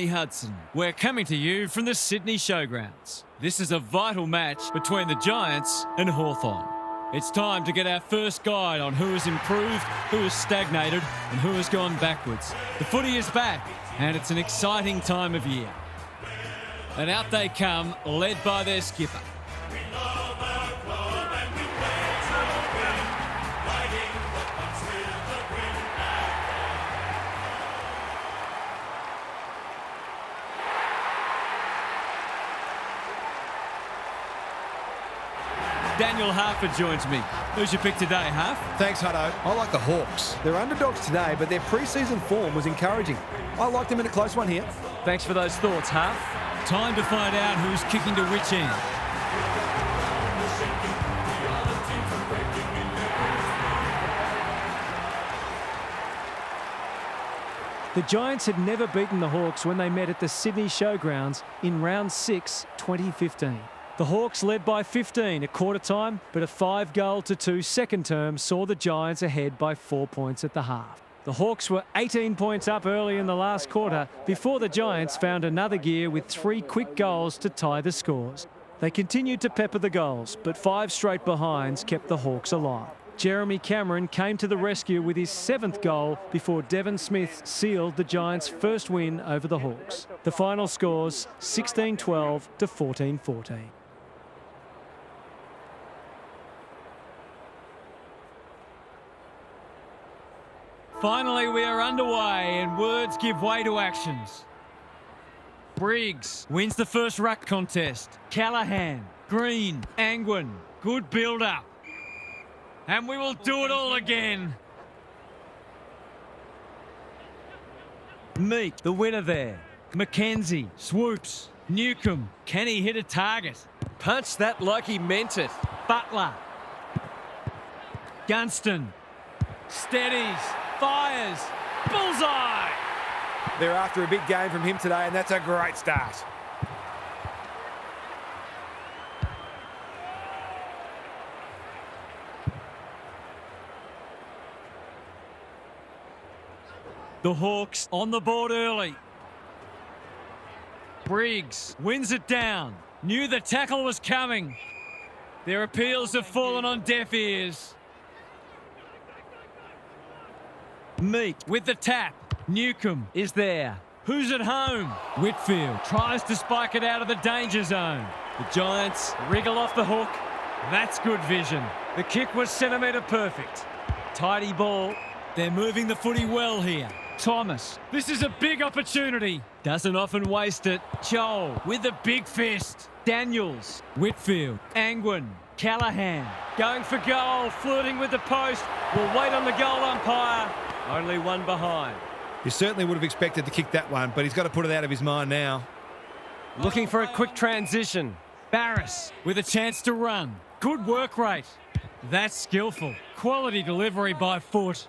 Hudson. We're coming to you from the Sydney Showgrounds. This is a vital match between the Giants and Hawthorn. It's time to get our first guide on who has improved, who has stagnated, and who has gone backwards. The footy is back, and it's an exciting time of year. And out they come, led by their skipper. Daniel Harford joins me. Who's your pick today, Harf? Thanks, Hutto. I like the Hawks. They're underdogs today, but their pre-season form was encouraging. I liked them in a close one here. Thanks for those thoughts, Harf. Time to find out who's kicking to which end. The Giants had never beaten the Hawks when they met at the Sydney Showgrounds in round 6, 2015. The Hawks led by 15 at quarter time, but a 5-2 second term saw the Giants ahead by 4 points at the half. The Hawks were 18 points up early in the last quarter before the Giants found another gear with 3 quick goals to tie the scores. They continued to pepper the goals, but 5 straight behinds kept the Hawks alive. Jeremy Cameron came to the rescue with his 7th goal before Devon Smith sealed the Giants' first win over the Hawks. The final scores 16-12 to 14-14. Finally, we are underway and words give way to actions. Briggs wins the first ruck contest. Callahan, Green, Angwin, good build-up. And we will do it all again. Meek, the winner there. McKenzie, swoops. Newcomb, can he hit a target? Punch that like he meant it. Butler. Gunston. Steadies. Fires. Bullseye. They're after a big game from him today, and that's a great start. The Hawks on the board early. Briggs wins it down. Knew the tackle was coming. Their appeals have fallen on deaf ears. Meek with the tap. Newcomb is there. Who's at home? Whitfield tries to spike it out of the danger zone. The Giants wriggle off the hook. That's good vision. The kick was centimetre perfect. Tidy ball. They're moving the footy well here. Thomas, this is a big opportunity. Doesn't often waste it. Joel with the big fist. Daniels, Whitfield, Angwin, Callahan. Going for goal, flirting with the post. Will wait on the goal umpire. Only one behind. You certainly would have expected to kick that one, but he's got to put it out of his mind now. Looking for a quick transition. Barris with a chance to run. Good work rate. That's skillful. Quality delivery by foot.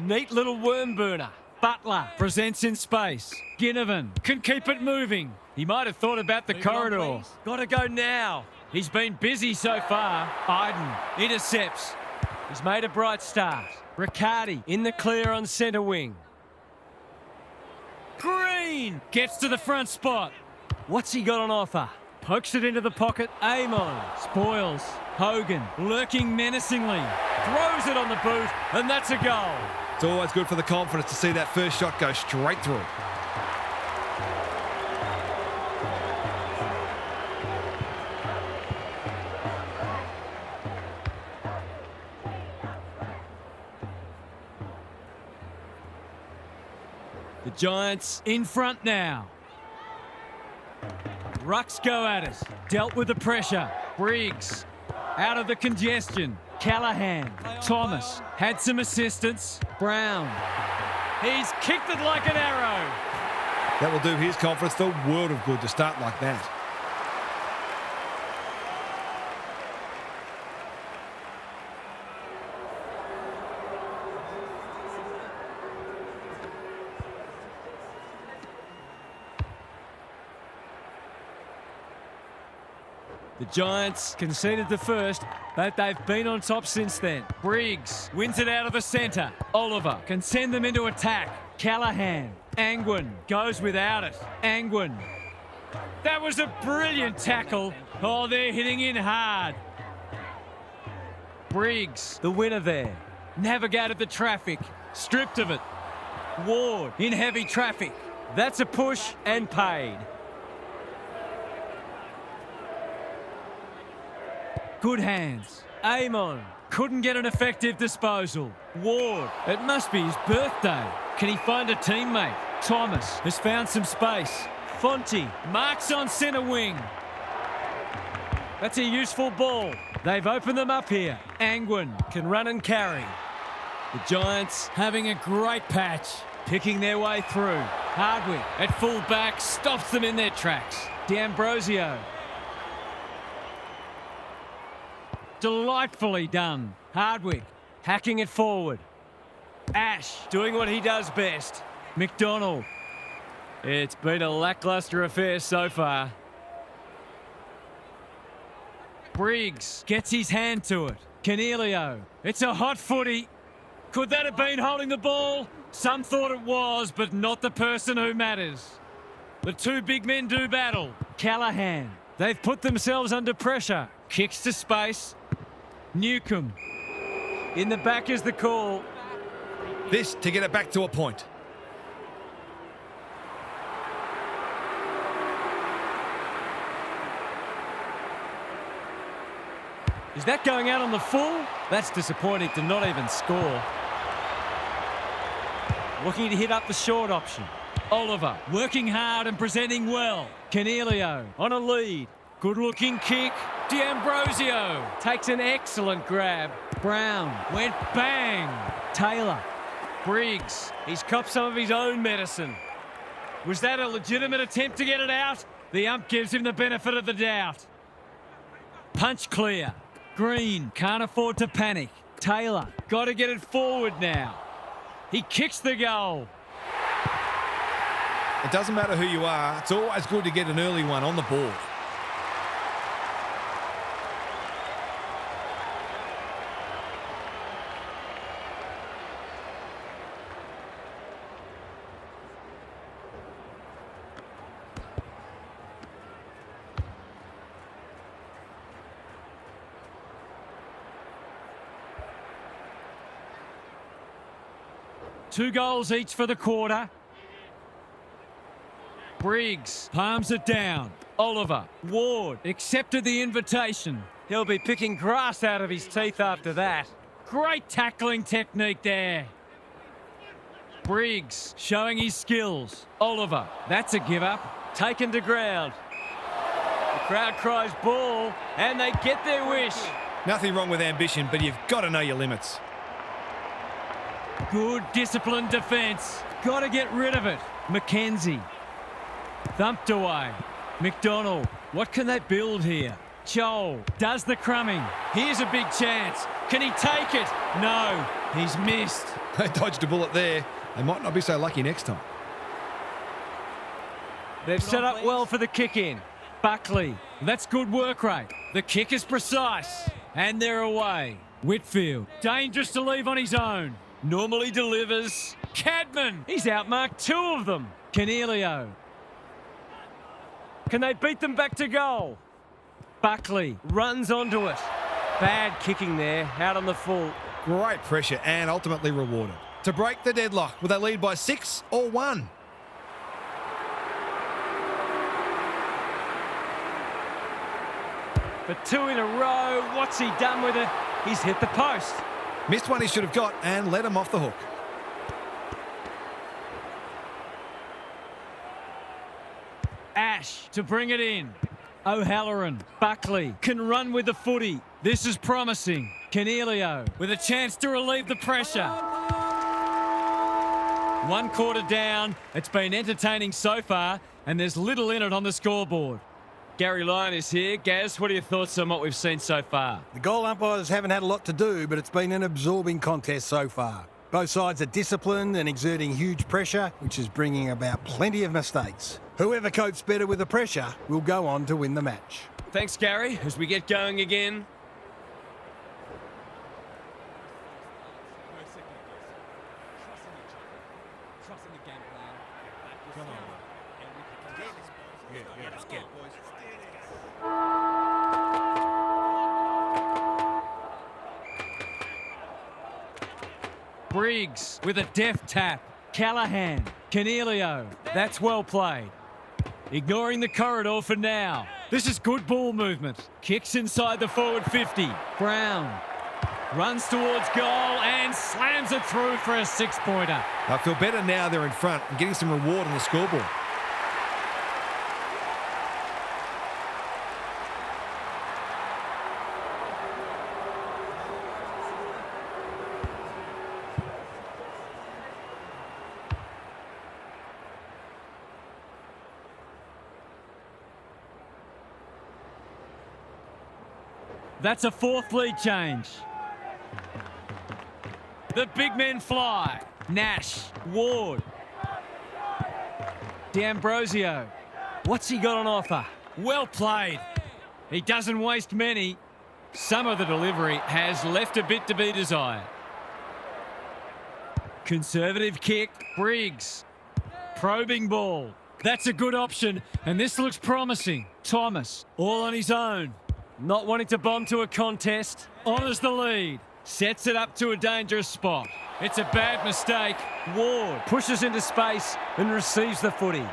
Neat little worm burner. Butler presents in space. Ginnivan can keep it moving. He might have thought about the corridor. Got to go now. He's been busy so far. Biden intercepts. He's made a bright start. Riccardi in the clear on centre wing. Green gets to the front spot. What's he got on offer? Pokes it into the pocket. Amon spoils. Hogan lurking menacingly. Throws it on the boot, and that's a goal. It's always good for the confidence to see that first shot go straight through. The Giants in front now. Rucks go at it. Dealt with the pressure. Briggs out of the congestion. Callahan. Thomas had some assistance. Brown. He's kicked it like an arrow. That will do his confidence the world of good to start like that. The Giants conceded the first, but they've been on top since then. Briggs wins it out of the centre. Oliver can send them into attack. Callahan. Angwin goes without it. Angwin. That was a brilliant tackle. Oh, they're hitting in hard. Briggs, the winner there. Navigated the traffic. Stripped of it. Ward in heavy traffic. That's a push and paid. Good hands. Amon couldn't get an effective disposal. Ward, it must be his birthday. Can he find a teammate? Thomas has found some space. Fonte marks on centre wing. That's a useful ball. They've opened them up here. Angwin can run and carry. The Giants having a great patch, picking their way through. Hardwick at full back stops them in their tracks. D'Ambrosio. Delightfully done. Hardwick hacking it forward. Ash doing what he does best. McDonald. It's been a lacklustre affair so far. Briggs gets his hand to it. Canelio. It's a hot footy. Could that have been holding the ball? Some thought it was, but not the person who matters. The two big men do battle. Callahan. They've put themselves under pressure. Kicks to space. Newcomb. In the back is the call. This to get it back to a point. Is that going out on the full? That's disappointing to not even score. Looking to hit up the short option. Oliver working hard and presenting well. Canelio on a lead. Good looking kick. D'Ambrosio takes an excellent grab. Brown went bang. Taylor. Briggs. He's copped some of his own medicine. Was that a legitimate attempt to get it out? The ump gives him the benefit of the doubt. Punch clear. Green can't afford to panic. Taylor got to get it forward now. He kicks the goal. It doesn't matter who you are. It's always good to get an early one on the board. Two goals each for the quarter. Briggs palms it down. Oliver. Ward accepted the invitation. He'll be picking grass out of his teeth after that. Great tackling technique there. Briggs showing his skills. Oliver. That's a give up. Taken to ground. The crowd cries ball, and they get their wish. Nothing wrong with ambition, but you've got to know your limits. Good disciplined defence. Got to get rid of it. Mackenzie. Thumped away. McDonald. What can they build here? Joel does the crumbing. Here's a big chance. Can he take it? No. He's missed. They dodged a bullet there. They might not be so lucky next time. They've set up well for the kick-in. Buckley. That's good work rate. The kick is precise. And they're away. Whitfield. Dangerous to leave on his own. Normally delivers. Cadman. He's outmarked two of them. Canelio. Can they beat them back to goal? Buckley runs onto it. Bad kicking there, out on the full. Great pressure and ultimately rewarded. To break the deadlock, will they lead by 6 or 1? For two in a row, what's he done with it? He's hit the post. Missed one he should have got and let him off the hook. Ash to bring it in. O'Halloran. Buckley can run with the footy. This is promising. Canelio with a chance to relieve the pressure. One quarter down. It's been entertaining so far, and there's little in it on the scoreboard. Gary Lyon is here. Gaz, what are your thoughts on what we've seen so far? The goal umpires haven't had a lot to do, but it's been an absorbing contest so far. Both sides are disciplined and exerting huge pressure, which is bringing about plenty of mistakes. Whoever copes better with the pressure will go on to win the match. Thanks, Gary. As we get going again. Trusting Briggs with a deft tap. Callahan. Canelio. That's well played. Ignoring the corridor for now. This is good ball movement. Kicks inside the forward 50. Brown runs towards goal and slams it through for a six-pointer. I feel better now they're in front and getting some reward on the scoreboard. That's a fourth lead change. The big men fly. Nash, Ward. D'Ambrosio. What's he got on offer? Well played. He doesn't waste many. Some of the delivery has left a bit to be desired. Conservative kick. Briggs. Probing ball. That's a good option, and this looks promising. Thomas, all on his own. Not wanting to bomb to a contest. Honours the lead. Sets it up to a dangerous spot. It's a bad mistake. Ward pushes into space and receives the footy.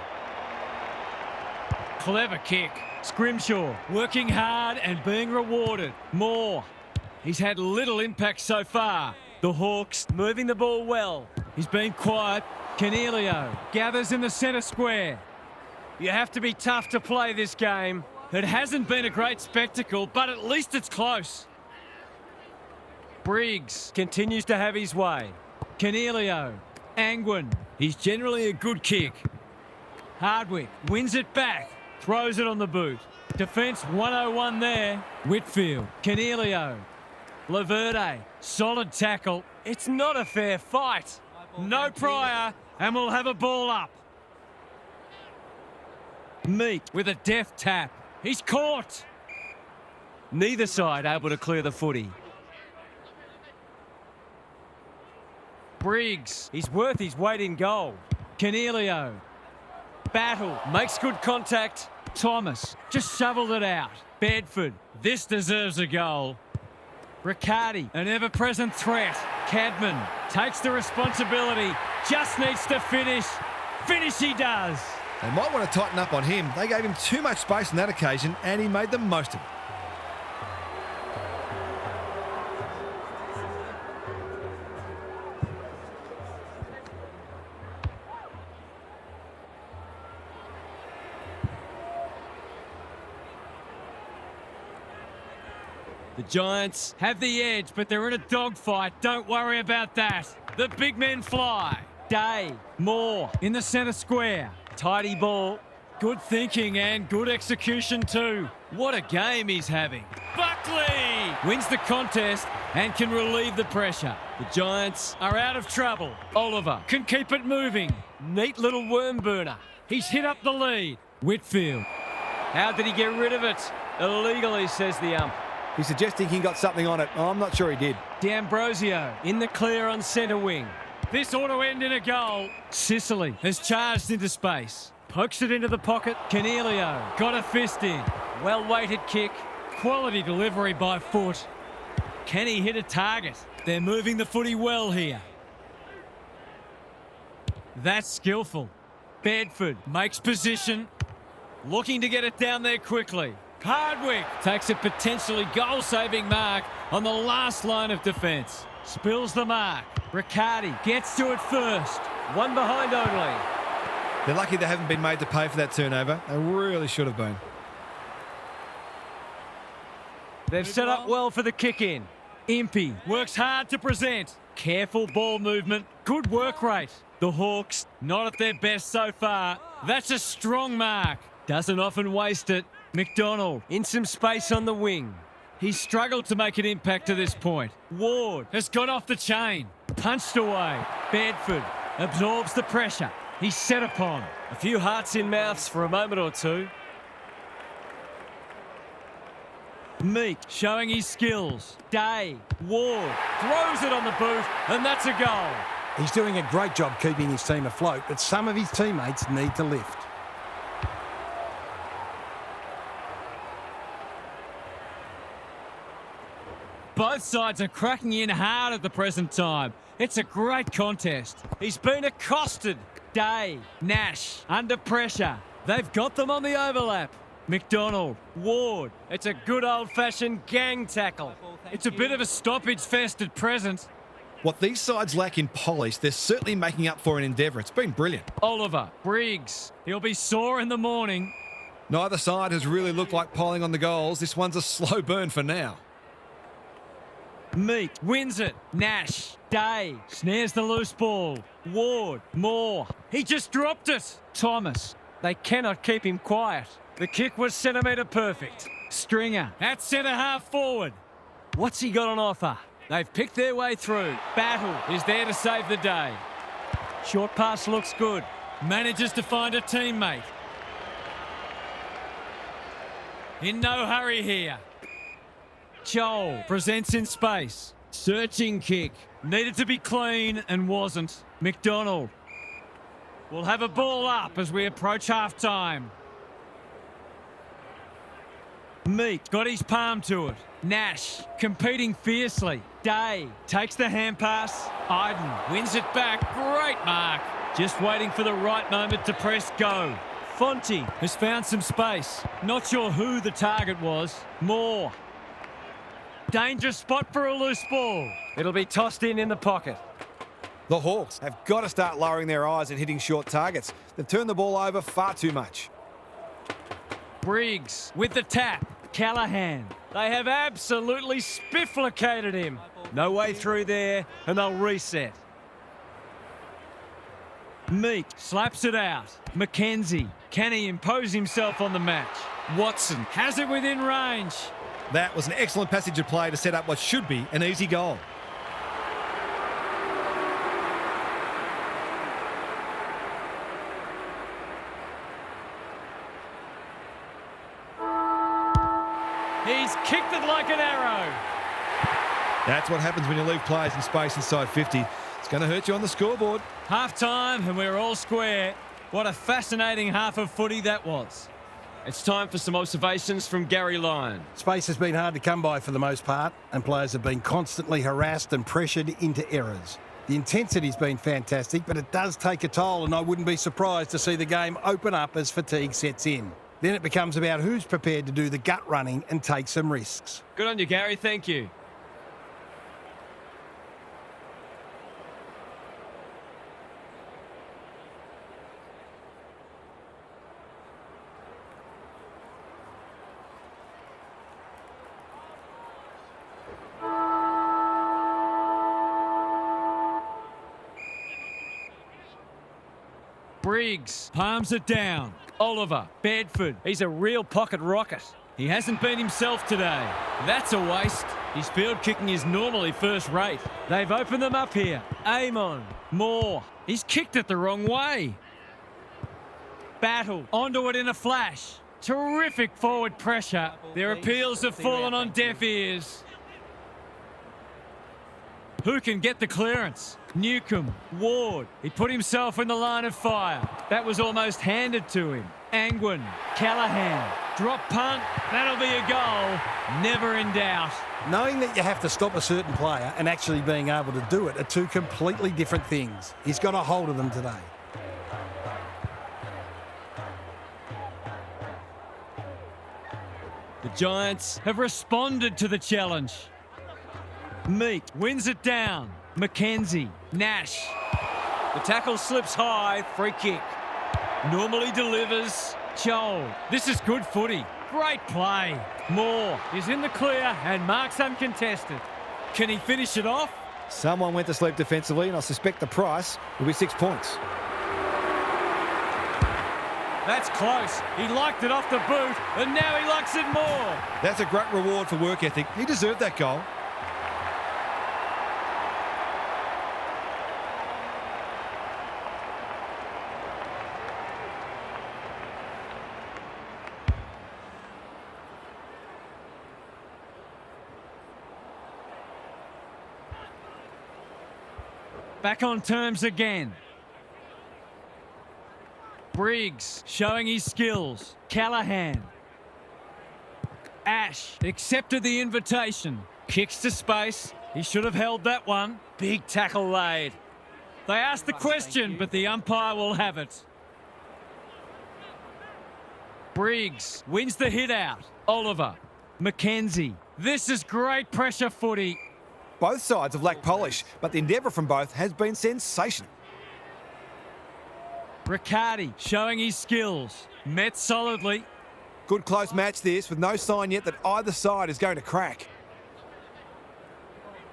Clever kick. Scrimshaw working hard and being rewarded. Moore. He's had little impact so far. The Hawks moving the ball well. He's been quiet. Canelio gathers in the centre square. You have to be tough to play this game. It hasn't been a great spectacle, but at least it's close. Briggs continues to have his way. Canelio. Angwin. He's generally a good kick. Hardwick wins it back. Throws it on the boot. Defence 101 there. Whitfield. Canelio. Laverde. Solid tackle. It's not a fair fight. No prior, and we'll have a ball up. Meek with a deft tap. He's caught. Neither side able to clear the footy. Briggs, he's worth his weight in gold. Canelio. Battle, makes good contact. Thomas, just shoveled it out. Bedford, this deserves a goal. Riccardi, an ever-present threat. Cadman takes the responsibility, just needs to finish. Finish he does. They might want to tighten up on him. They gave him too much space on that occasion, and he made the most of it. The Giants have the edge, but they're in a dogfight. Don't worry about that. The big men fly. Day, Moore in the centre square. Tidy ball. Good thinking and good execution too. What a game he's having. Buckley wins the contest and can relieve the pressure. The Giants are out of trouble. Oliver can keep it moving. Neat little worm burner. He's hit up the lead. Whitfield. How did he get rid of it? Illegally, says the ump. He's suggesting he got something on it. Oh, I'm not sure he did. D'Ambrosio in the clear on centre wing. This ought to end in a goal. Sicily has charged into space. Pokes it into the pocket. Canelio got a fist in. Well-weighted kick. Quality delivery by foot. Can he hit a target? They're moving the footy well here. That's skillful. Bedford makes position. Looking to get it down there quickly. Hardwick takes a potentially goal-saving mark on the last line of defence. Spills the mark. Riccardi gets to it first. One behind only. They're lucky they haven't been made to pay for that turnover. They really should have been. They've set up well for the kick-in. Impey works hard to present. Careful ball movement. Good work rate. The Hawks not at their best so far. That's a strong mark. Doesn't often waste it. McDonald in some space on the wing. He's struggled to make an impact to this point. Ward has got off the chain. Punched away. Bedford absorbs the pressure. He's set upon. A few hearts in mouths for a moment or two. Meek showing his skills. Day. Ward throws it on the boot, and that's a goal. He's doing a great job keeping his team afloat, but some of his teammates need to lift. Both sides are cracking in hard at the present time. It's a great contest. He's been accosted. Day, Nash, under pressure. They've got them on the overlap. McDonald, Ward. It's a good old-fashioned gang tackle. It's a bit of a stoppage fest at present. What these sides lack in polish, they're certainly making up for in endeavour. It's been brilliant. Oliver, Briggs. He'll be sore in the morning. Neither side has really looked like piling on the goals. This one's a slow burn for now. Meek wins it. Nash, Day, snares the loose ball. Ward, Moore. He just dropped it. Thomas. They cannot keep him quiet. The kick was centimetre perfect. Stringer at centre half forward. What's he got on offer? They've picked their way through. Battle is there to save the day. Short pass looks good. Manages to find a teammate. In no hurry here. Chol presents in space. Searching kick. Needed to be clean and wasn't. McDonald will have a ball up as we approach half-time. Meek got his palm to it. Nash competing fiercely. Day takes the hand pass. Iden wins it back. Great mark. Just waiting for the right moment to press go. Fonte has found some space. Not sure who the target was. Moore. Dangerous spot for a loose ball. It'll be tossed in the pocket. The Hawks have got to start lowering their eyes and hitting short targets. They've turned the ball over far too much. Briggs with the tap. Callahan. They have absolutely spifflicated him. No way through there, and they'll reset. Meek slaps it out. McKenzie. Can he impose himself on the match? Watson has it within range. That was an excellent passage of play to set up what should be an easy goal. He's kicked it like an arrow. That's what happens when you leave players in space inside 50. It's going to hurt you on the scoreboard. Half-time and we're all square. What a fascinating half of footy that was. It's time for some observations from Gary Lyon. Space has been hard to come by for the most part, and players have been constantly harassed and pressured into errors. The intensity's been fantastic, but it does take a toll, and I wouldn't be surprised to see the game open up as fatigue sets in. Then it becomes about who's prepared to do the gut running and take some risks. Good on you, Gary. Thank you. Briggs palms it down. Oliver, Bedford, he's a real pocket rocket. He hasn't been himself today. That's a waste. His field kicking is normally first rate. They've opened them up here. Amon, Moore, he's kicked it the wrong way. Battle, onto it in a flash. Terrific forward pressure. Their appeals have fallen on deaf ears. Who can get the clearance? Newcomb, Ward. He put himself in the line of fire. That was almost handed to him. Angwin, Callahan. Drop punt. That'll be a goal. Never in doubt. Knowing that you have to stop a certain player and actually being able to do it are two completely different things. He's got a hold of them today. The Giants have responded to the challenge. Meek wins it down. McKenzie, Nash. The tackle slips high, free kick. Normally delivers. Chol. This is good footy. Great play. Moore is in the clear and marks uncontested. Can he finish it off? Someone went to sleep defensively, and I suspect the price will be 6 points. That's close. He liked it off the boot, and now he likes it more. That's a great reward for work ethic. He deserved that goal. back on terms again. Briggs showing his skills. Callahan. Ash accepted the invitation. Kicks to space. He should have held that one. Big tackle laid. They asked the question, but the umpire will have it. Briggs wins the hit out. Oliver. Mackenzie. This is great pressure footy. Both sides have lacked polish, but the endeavour from both has been sensational. Riccardi showing his skills. Met solidly. Good close match this, with no sign yet that either side is going to crack.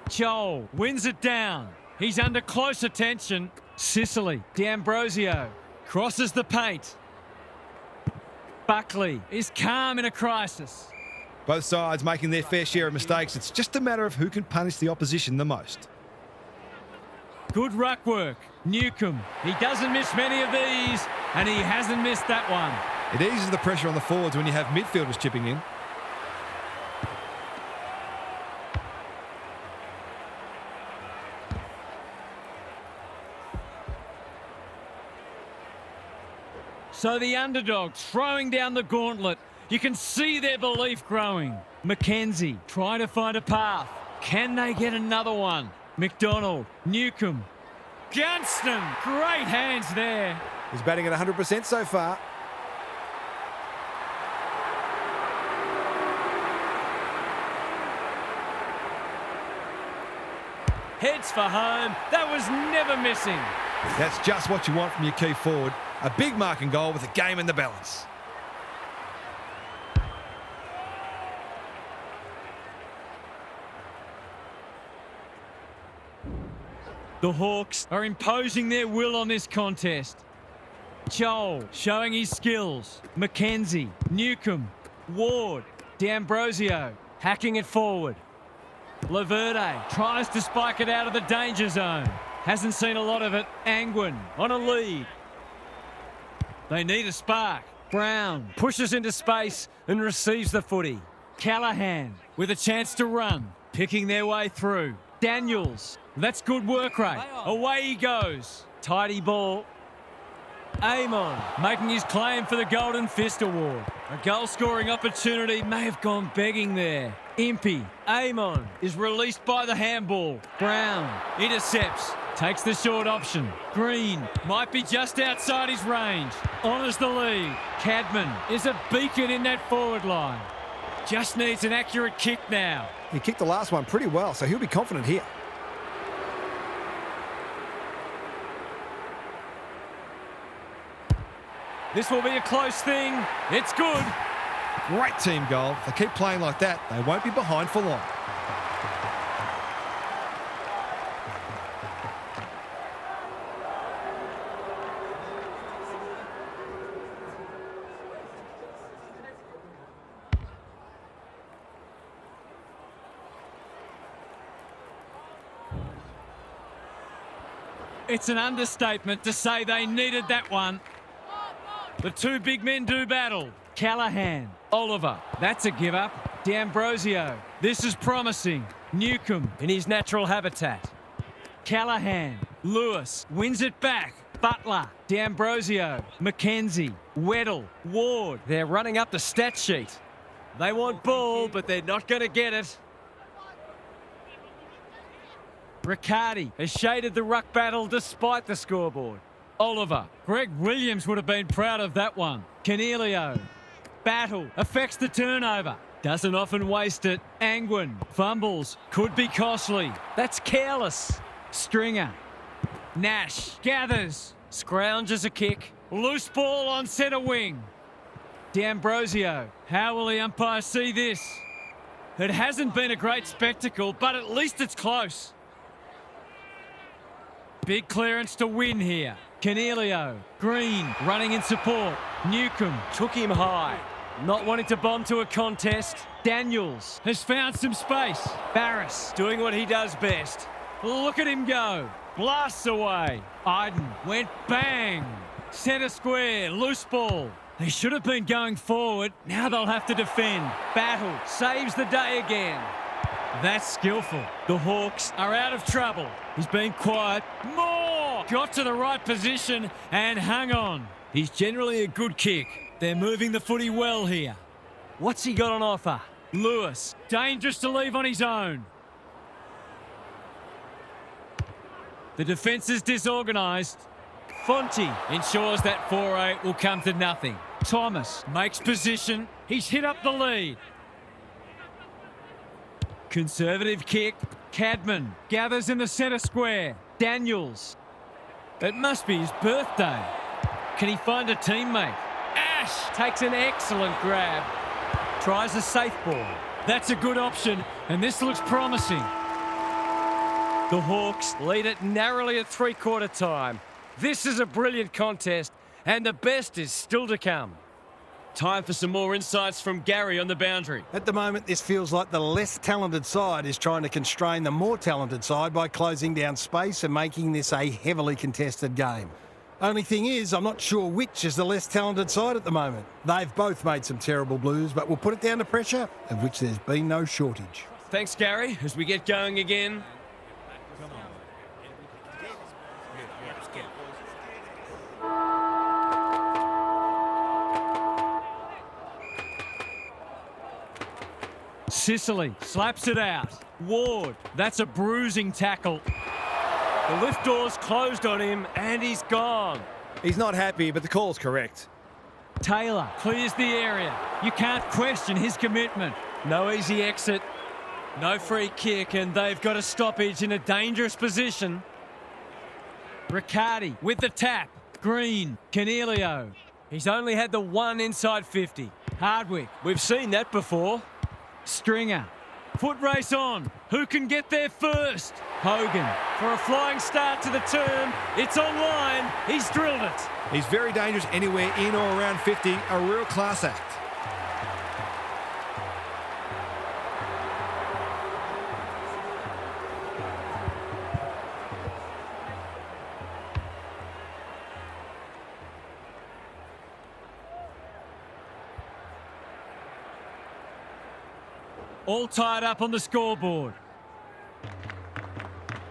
Joel wins it down. He's under close attention. Sicily. D'Ambrosio crosses the paint. Buckley is calm in a crisis. Both sides making their fair share of mistakes. It's just a matter of who can punish the opposition the most. Good ruck work. Newcomb. He doesn't miss many of these, and he hasn't missed that one. It eases the pressure on the forwards when you have midfielders chipping in. So the underdogs throwing down the gauntlet. You can see their belief growing. Mackenzie trying to find a path. Can they get another one? McDonald, Newcomb, Gunston. Great hands there. He's batting at 100% so far. Heads for home. That was never missing. That's just what you want from your key forward. A big marking goal with a game in the balance. The Hawks are imposing their will on this contest. Joel showing his skills. Mackenzie, Newcomb, Ward, D'Ambrosio hacking it forward. Laverde tries to spike it out of the danger zone. Hasn't seen a lot of it. Angwin on a lead. They need a spark. Brown pushes into space and receives the footy. Callahan with a chance to run, picking their way through. Daniels, that's good work rate. Away he goes. Tidy ball. Amon making his claim for the Golden Fist Award. A goal-scoring opportunity may have gone begging there. Impey. Amon is released by the handball. Brown intercepts. Takes the short option. Green might be just outside his range. Honours the lead. Cadman is a beacon in that forward line. Just needs an accurate kick now. He kicked the last one pretty well, so he'll be confident here. This will be a close thing. It's good. Great team goal. If they keep playing like that, they won't be behind for long. It's an understatement to say they needed that one. The two big men do battle. Callahan, Oliver, that's a give up. D'Ambrosio, this is promising. Newcomb in his natural habitat. Callahan, Lewis wins it back. Butler, D'Ambrosio, Mackenzie, Weddle, Ward. They're running up the stat sheet. They want ball, but they're not going to get it. Riccardi has shaded the ruck battle despite the scoreboard. Oliver, Greg Williams would have been proud of that one. Cornelio, battle, affects the turnover. Doesn't often waste it. Angwin, fumbles, could be costly. That's careless. Stringer, Nash, gathers, scrounges a kick. Loose ball on centre wing. D'Ambrosio, how will the umpire see this? It hasn't been a great spectacle, but at least it's close. Big clearance to win here. Cornelio, Green running in support. Newcomb took him high. Not wanting to bomb to a contest. Daniels has found some space. Barris doing what he does best. Look at him go. Blasts away. Iden went bang. Centre square, loose ball. They should have been going forward. Now they'll have to defend. Battle saves the day again. That's skillful. The Hawks are out of trouble. He's been quiet. More! Got to the right position and hung on. He's generally a good kick. They're moving the footy well here. What's he got on offer? Lewis, dangerous to leave on his own. The defence is disorganised. Fonte ensures that foray will come to nothing. Thomas makes position. He's hit up the lead. Conservative kick. Cadman gathers in the centre square. Daniels. It must be his birthday. Can he find a teammate? Ash takes an excellent grab. Tries a safe ball. That's a good option, and this looks promising. The Hawks lead it narrowly at three-quarter time. This is a brilliant contest, and the best is still to come. Time for some more insights from Gary on the boundary. At the moment, this feels like the less talented side is trying to constrain the more talented side by closing down space and making this a heavily contested game. Only thing is, I'm not sure which is the less talented side at the moment. They've both made some terrible blues, but we'll put it down to pressure, of which there's been no shortage. Thanks, Gary, as we get going again. Sicily slaps it out. Ward, that's a bruising tackle. The lift door's closed on him and he's gone. He's not happy, but the call's correct. Taylor clears the area. You can't question his commitment. No easy exit. No free kick, and they've got a stoppage in a dangerous position. Riccardi with the tap. Green, Canelio. He's only had the one inside 50. Hardwick, we've seen that before. Stringer. Foot race on. Who can get there first? Hogan for a flying start to the term. It's online. He's drilled it. He's very dangerous anywhere in or around 50. A real class act. All tied up on the scoreboard.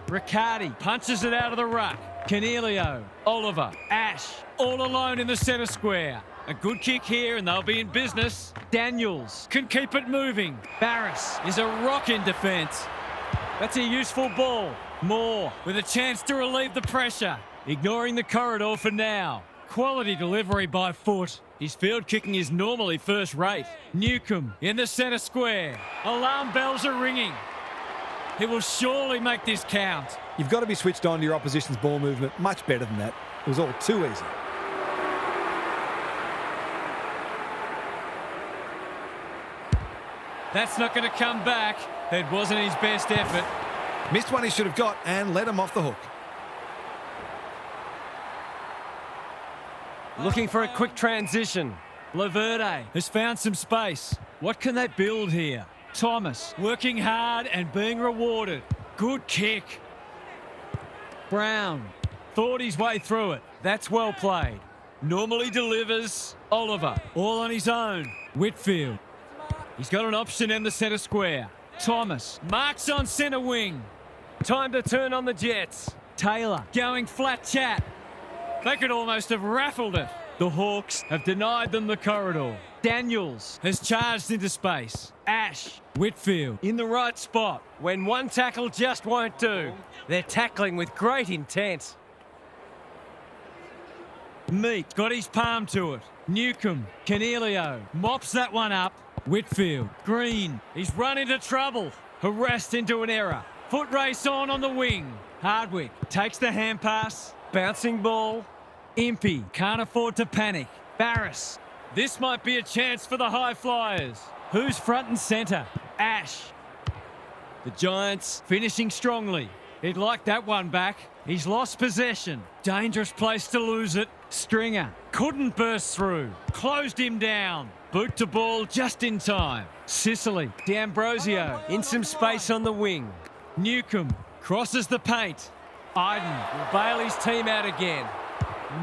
Riccardi punches it out of the ruck. Canelio, Oliver, Ash, all alone in the centre square. A good kick here and they'll be in business. Daniels can keep it moving. Barris is a rock in defence. That's a useful ball. Moore with a chance to relieve the pressure. Ignoring the corridor for now. Quality delivery by foot. His field kicking is normally first rate. Newcomb in the centre square. Alarm bells are ringing. He will surely make this count. You've got to be switched on to your opposition's ball movement. Much better than that. It was all too easy. That's not going to come back. That wasn't his best effort. Missed one he should have got and let him off the hook. Looking for a quick transition. Laverde has found some space. What can they build here? Thomas working hard and being rewarded. Good kick. Brown thought his way through it. That's well played. Normally delivers. Oliver all on his own. Whitfield. He's got an option in the centre square. Thomas marks on centre wing. Time to turn on the Jets. Taylor going flat chat. They could almost have raffled it. The Hawks have denied them the corridor. Daniels has charged into space. Ash, Whitfield in the right spot when one tackle just won't do. They're tackling with great intent. Meek got his palm to it. Newcomb, Canelio mops that one up. Whitfield, Green, he's run into trouble. Harassed into an error. Foot race on the wing. Hardwick takes the hand pass. Bouncing ball. Impey can't afford to panic. Barris. This might be a chance for the high flyers. Who's front and centre? Ash. The Giants finishing strongly. He'd like that one back. He's lost possession. Dangerous place to lose it. Stringer couldn't burst through. Closed him down. Boot to ball just in time. Sicily. D'Ambrosio in some space on the wing. Newcomb crosses the paint. Iden will bail his team out again.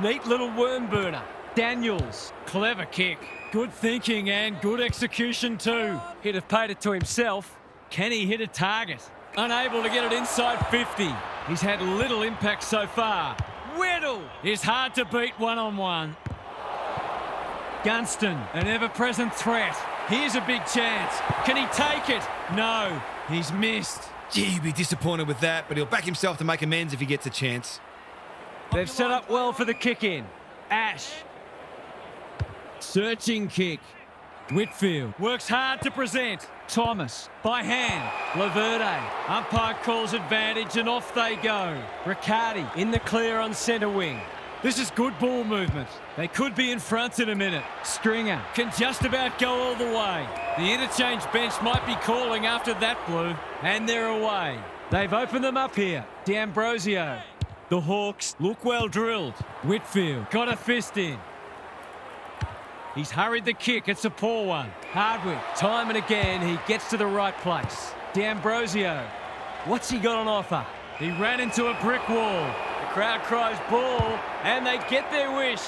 Neat little worm burner. Daniels, clever kick. Good thinking and good execution too. He'd have paid it to himself. Can he hit a target? Unable to get it inside 50. He's had little impact so far. Weddle is hard to beat one-on-one. Gunston, an ever-present threat. Here's a big chance. Can he take it? No, he's missed. Gee, he'd be disappointed with that, but he'll back himself to make amends if he gets a chance. They've set up well for the kick-in. Ash. Searching kick. Whitfield works hard to present. Thomas by hand. Laverde. Umpire calls advantage and off they go. Riccardi in the clear on centre wing. This is good ball movement. They could be in front in a minute. Stringer can just about go all the way. The interchange bench might be calling after that blue. And they're away. They've opened them up here. D'Ambrosio. The Hawks look well drilled. Whitfield got a fist in. He's hurried the kick. It's a poor one. Hardwick, time and again, he gets to the right place. D'Ambrosio. What's he got on offer? He ran into a brick wall. The crowd cries ball, and they get their wish.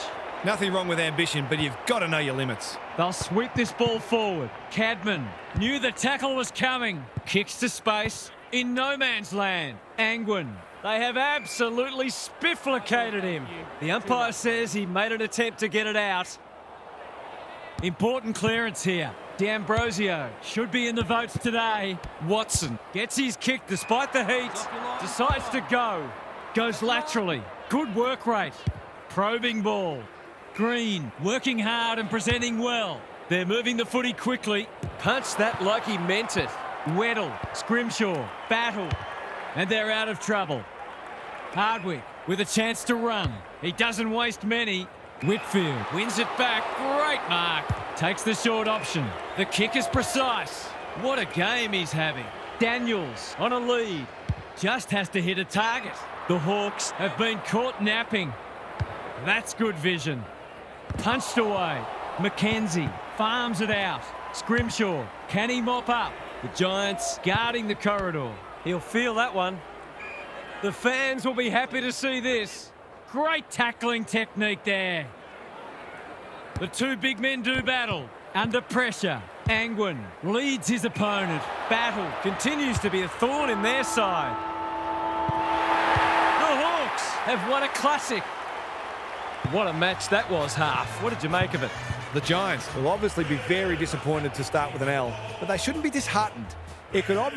Nothing wrong with ambition, but you've got to know your limits. They'll sweep this ball forward. Cadman knew the tackle was coming. Kicks to space in no man's land. Angwin. They have absolutely spifflicated him. The umpire says he made an attempt to get it out. Important clearance here. D'Ambrosio should be in the votes today. Watson gets his kick despite the heat. Decides to go. Goes laterally. Good work rate. Probing ball. Green working hard and presenting well. They're moving the footy quickly. Punched that like he meant it. Weddle, Scrimshaw, battle. And they're out of trouble. Hardwick with a chance to run. He doesn't waste many. Whitfield wins it back. Great mark. Takes the short option. The kick is precise. What a game he's having. Daniels on a lead. Just has to hit a target. The Hawks have been caught napping. That's good vision. Punched away. Mackenzie farms it out. Scrimshaw, can he mop up? The Giants guarding the corridor. He'll feel that one. The fans will be happy to see this. Great tackling technique there. The two big men do battle. Under pressure, Angwin leads his opponent. Battle continues to be a thorn in their side. The Hawks have won a classic. What a match that was, Half. What did you make of it? The Giants will obviously be very disappointed to start with an L, but they shouldn't be disheartened. It could obviously